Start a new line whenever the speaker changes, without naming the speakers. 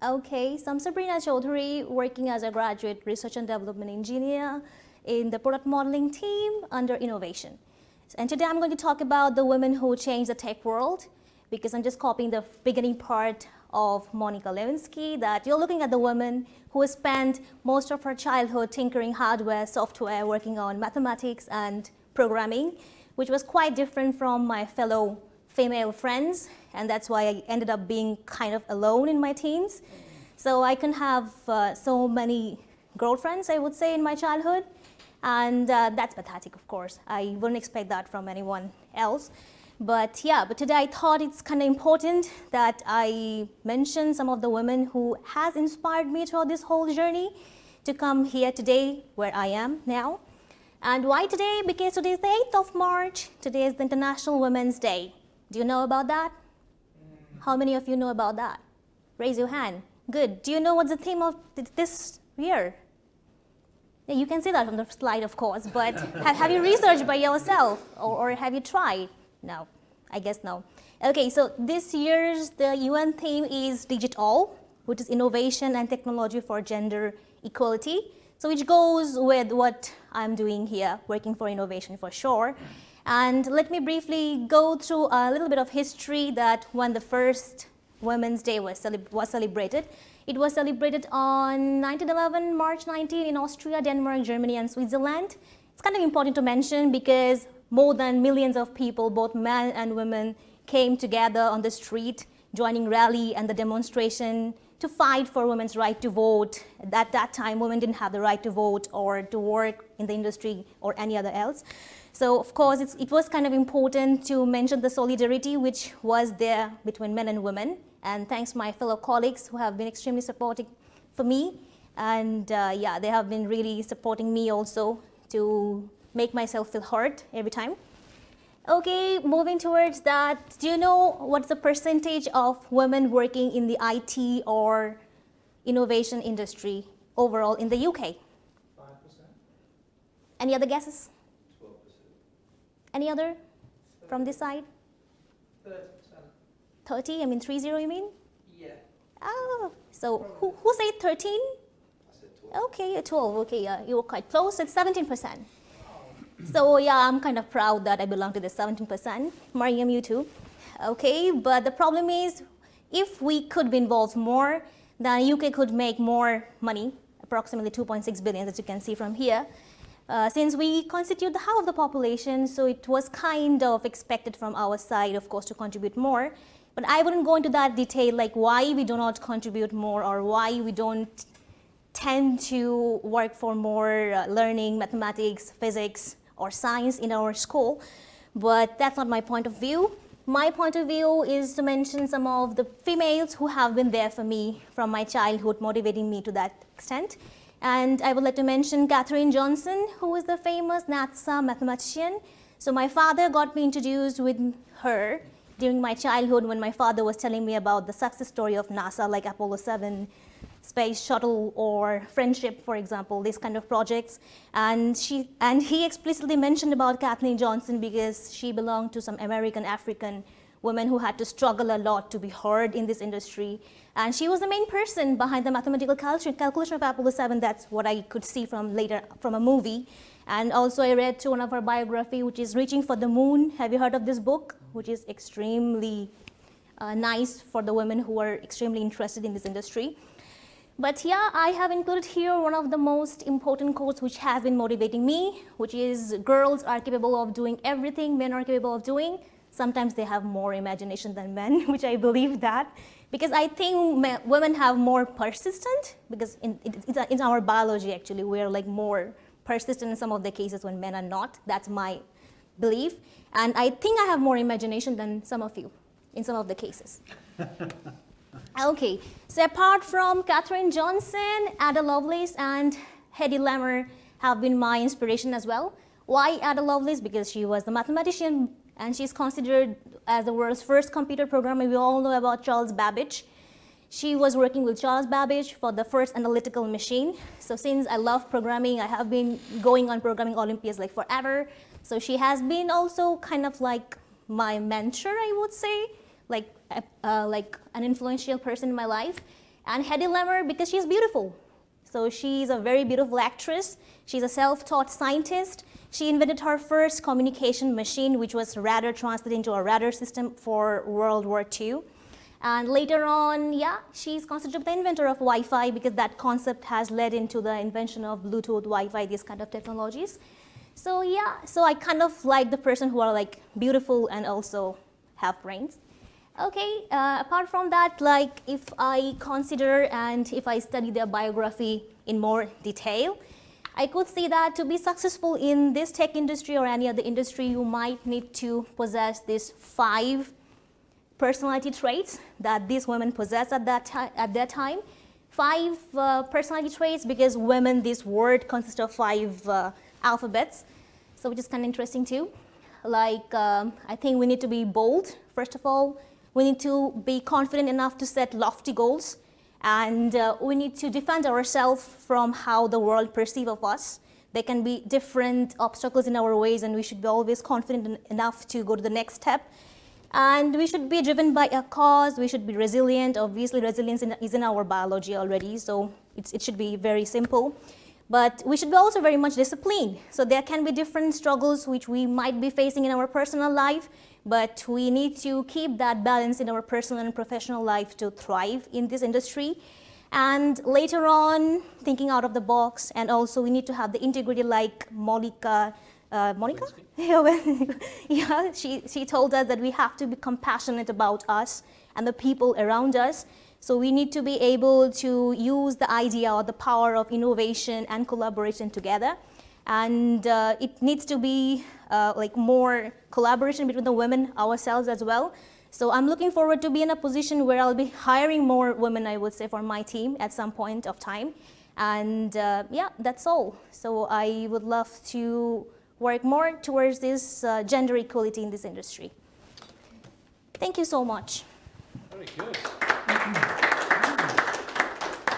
Okay, so I'm Sabrina Chowdhury, working as a graduate research and development engineer in the product modeling team under innovation. And today I'm going to talk about the women who changed the tech world, because I'm just copying the beginning part of Monica Lewinsky, that you're looking at the woman who has spent most of her childhood tinkering hardware, software, working on mathematics and programming, which was quite different from my fellow female friends, and that's why I ended up being kind of alone in my teens. So I can have so many girlfriends, I would say, in my childhood, and that's pathetic, of course. I wouldn't expect that from anyone else. But today I thought it's kind of important that I mention some of the women who has inspired me throughout this whole journey to come here today where I am now. And why today? Because today is the 8th of March. Today is the International Women's Day. Do you know about that? How many of you know about that? Raise your hand. Good. Do you know what's the theme of this year? Yeah, you can see that from the slide, of course, but have you researched by yourself, or have you tried? No, I guess no. Okay, so this year's the UN theme is Digital, which is innovation and technology for gender equality. So which goes with what I'm doing here, working for innovation for sure. And let me briefly go through a little bit of history that when the first Women's Day was celebrated. It was celebrated on 1911, March 19 in Austria, Denmark, Germany, and Switzerland. It's kind of important to mention because more than millions of people, both men and women, came together on the street, joining rally and the demonstration to fight for women's right to vote. At that time, women didn't have the right to vote or to work in the industry or any other else. So of course, it was kind of important to mention the solidarity which was there between men and women. And thanks to my fellow colleagues who have been extremely supportive for me. And they have been really supporting me also to make myself feel heard every time. Okay, moving towards that, do you know what's the percentage of women working in the IT or innovation industry overall in the UK? 5%. Any other guesses?
12%.
Any other from this side?
30%.
30? I mean 30 you mean?
Yeah.
Oh, so who said 13?
I said 12.
Okay, 12. Okay, yeah, you were quite close. It's 17%. So yeah, I'm kind of proud that I belong to the 17%. Mariam, you too. Okay, but the problem is, if we could be involved more, then UK could make more money, approximately 2.6 billion, as you can see from here. Since we constitute the half of the population, so it was kind of expected from our side, of course, to contribute more. But I wouldn't go into that detail, like why we do not contribute more or why we don't tend to work for more learning, mathematics, physics, or science in our school, but that's not my point of view. My point of view is to mention some of the females who have been there for me from my childhood, motivating me to that extent. And I would like to mention Katherine Johnson, who is the famous NASA mathematician. So my father got me introduced with her during my childhood when my father was telling me about the success story of NASA, like Apollo 7, Space Shuttle, or Friendship, for example, these kind of projects. And he explicitly mentioned about Katherine Johnson because she belonged to some American African women who had to struggle a lot to be heard in this industry. And she was the main person behind the mathematical calculation of Apollo 7. That's what I could see from a movie. And also I read through one of her biography, which is Reaching for the Moon. Have you heard of this book? Which is extremely nice for the women who are extremely interested in this industry. But yeah, I have included here one of the most important quotes which has been motivating me, which is girls are capable of doing everything men are capable of doing. Sometimes they have more imagination than men, which I believe that. Because I think women have more persistent, because in our biology actually, we're like more persistent in some of the cases when men are not. That's my belief. And I think I have more imagination than some of you in some of the cases. Okay, so apart from Katherine Johnson, Ada Lovelace and Hedy Lamarr have been my inspiration as well. Why Ada Lovelace? Because she was the mathematician and she's considered as the world's first computer programmer. We all know about Charles Babbage. She was working with Charles Babbage for the first analytical machine. So since I love programming, I have been going on programming Olympiads like forever. So she has been also kind of like my mentor, I would say, like an influential person in my life. And Hedy Lamarr, because she's beautiful. So she's a very beautiful actress. She's a self-taught scientist. She invented her first communication machine, which was radar, translated into a radar system for World War II. And later on, yeah, she's considered the inventor of Wi-Fi, because that concept has led into the invention of Bluetooth, Wi-Fi, these kind of technologies. So yeah, so I kind of like the person who are like beautiful and also have brains. Okay, apart from that, like if I consider and if I study their biography in more detail, I could see that to be successful in this tech industry or any other industry, you might need to possess these 5 personality traits that these women possess at that time. 5 personality traits, because women, this word consists of 5 alphabets, so which is kind of interesting too. Like I think we need to be bold, first of all. We need to be confident enough to set lofty goals, and we need to defend ourselves from how the world perceives of us. There can be different obstacles in our ways, and we should be always confident enough to go to the next step. And we should be driven by a cause. We should be resilient. Obviously, resilience is in our biology already, so it should be very simple. But we should be also very much disciplined. So there can be different struggles which we might be facing in our personal life, but we need to keep that balance in our personal and professional life to thrive in this industry. And later on, thinking out of the box, and also we need to have the integrity like Monica? Yeah, she told us that we have to be compassionate about us and the people around us. So we need to be able to use the idea or the power of innovation and collaboration together. And it needs to be like more collaboration between the women ourselves as well. So I'm looking forward to be in a position where I'll be hiring more women, I would say, for my team at some point of time. And yeah, that's all. So I would love to work more towards this gender equality in this industry. Thank you so much.
Very good.